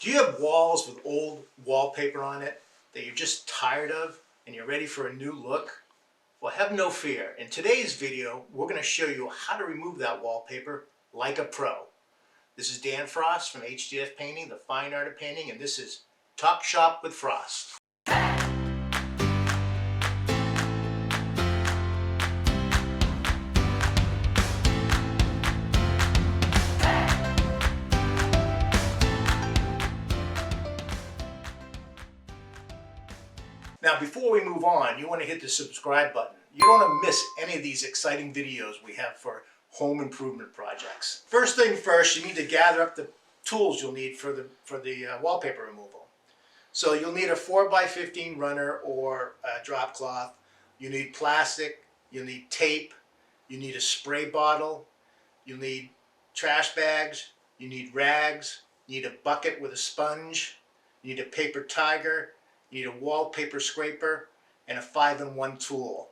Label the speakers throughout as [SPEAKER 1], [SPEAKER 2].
[SPEAKER 1] Do you have walls with old wallpaper on it that you're just tired of and you're ready for a new look? Well, have no fear. In today's video, we're going to show you how to remove that wallpaper like a pro. This is Dan Frost from H.D.F Painting, the fine art of painting, and this is Talk Shop with Frost. Now, before we move on, you want to hit the subscribe button. You don't want to miss any of these exciting videos we have for home improvement projects. First thing first, you need to gather up the tools you'll need for the wallpaper removal. So you'll need a 4x15 runner or a drop cloth. You need plastic. You'll need tape. You need a spray bottle. You'll need trash bags. You need rags. You need a bucket with a sponge. You need a paper tiger. You need a wallpaper scraper and a 5-in-1 tool.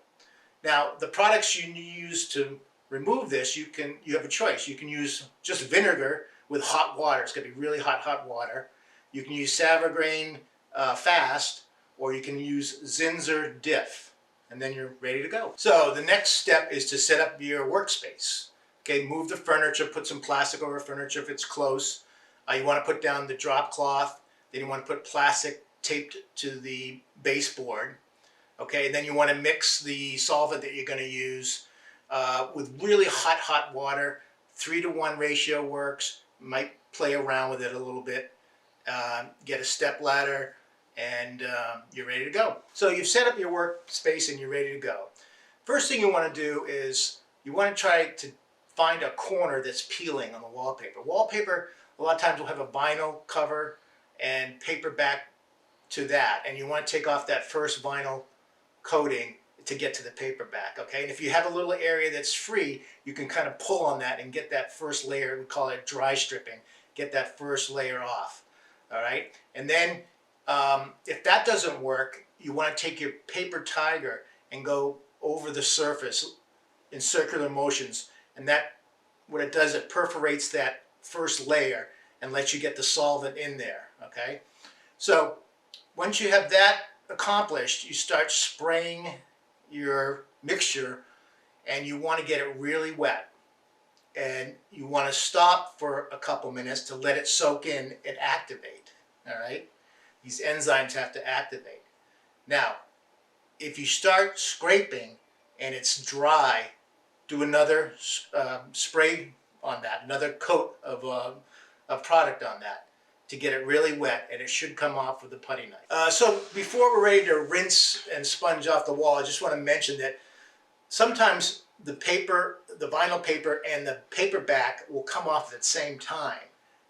[SPEAKER 1] Now, the products you use to remove this, you have a choice. You can use just vinegar with hot water. It's going to be really hot water. You can use Savor-Grain Fast, or you can use H.D.F, and then you're ready to go. So the next step is to set up your workspace. Okay, move the furniture, put some plastic over furniture if it's close. You want to put down the drop cloth. Then you want to put plastic taped to the baseboard. Okay, and then you want to mix the solvent that you're going to use with really hot water. 3-to-1 ratio works. Might play around with it a little bit. Get a step ladder, and you're ready to go. So you've set up your workspace and you're ready to go. First thing you want to do is you want to try to find a corner that's peeling on the wallpaper. Wallpaper, a lot of times will have a vinyl cover and paper back to that, and you want to take off that first vinyl coating to get to the paper back. Okay, and if you have a little area that's free, you can kind of pull on that and get that first layer. We call it dry stripping. Get that first layer off. All right, and then if that doesn't work, you want to take your paper tiger and go over the surface in circular motions, and that, what it does, it perforates that first layer and lets you get the solvent in there. Okay, so once you have that accomplished, you start spraying your mixture, and you want to get it really wet. And you want to stop for a couple minutes to let it soak in and activate. All right? These enzymes have to activate. Now, if you start scraping and it's dry, do another spray on that, another coat of product on that, to get it really wet, and it should come off with the putty knife. So before we're ready to rinse and sponge off the wall, I just want to mention that sometimes the paper, the vinyl paper and the paper back will come off at the same time,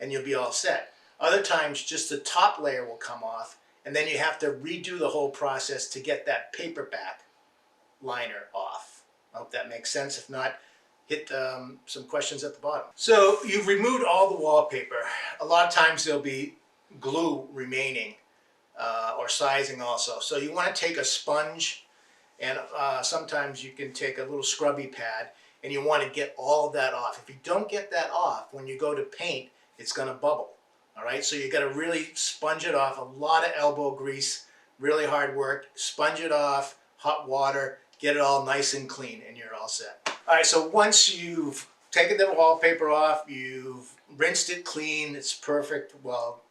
[SPEAKER 1] and you'll be all set. Other times just the top layer will come off, and then you have to redo the whole process to get that paper back liner off. I hope that makes sense. If not, hit some questions at the bottom. So you've removed all the wallpaper. A lot of times there'll be glue remaining or sizing also. So you want to take a sponge, and sometimes you can take a little scrubby pad, and you want to get all of that off. If you don't get that off, when you go to paint, it's going to bubble. All right, so you got to really sponge it off. A lot of elbow grease, really hard work. Sponge it off, hot water, get it all nice and clean, and you're all set. All right, so once you've taken the wallpaper off, you've rinsed it clean, it's perfect. Well,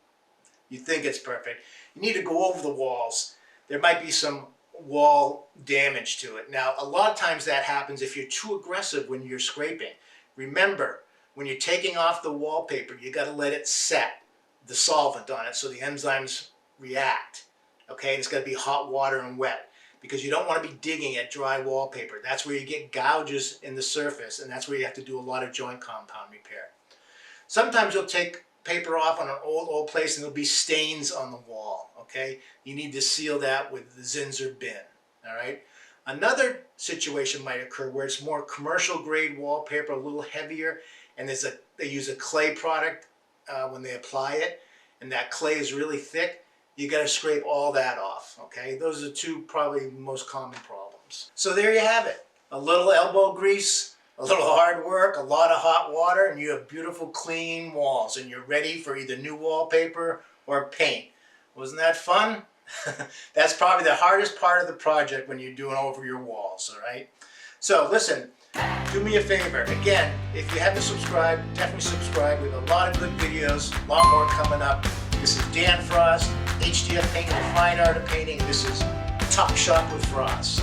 [SPEAKER 1] you think it's perfect. You need to go over the walls. There might be some wall damage to it. Now, a lot of times that happens if you're too aggressive when you're scraping. Remember, when you're taking off the wallpaper, you got to let it set, the solvent on it, so the enzymes react. Okay, and it's got to be hot water and wet, because you don't want to be digging at dry wallpaper. That's where you get gouges in the surface, and that's where you have to do a lot of joint compound repair. Sometimes you'll take paper off on an old place and there'll be stains on the wall. Okay, you need to seal that with the Zinsser bin. All right. Another situation might occur where it's more commercial grade wallpaper, a little heavier, and they use a clay product when they apply it, and that clay is really thick. You got to scrape all that off. Okay, those are two probably most common problems. So there you have it. A little elbow grease, a little hard work, a lot of hot water, and you have beautiful clean walls, and you're ready for either new wallpaper or paint. Wasn't that fun? That's probably the hardest part of the project when you're doing over your walls, all right? So listen, do me a favor. Again, if you haven't subscribed, definitely subscribe. We have a lot of good videos, a lot more coming up. This is Dan Frost, H.D.F. Painting, the fine art of painting. This is Talk Shop with Frost.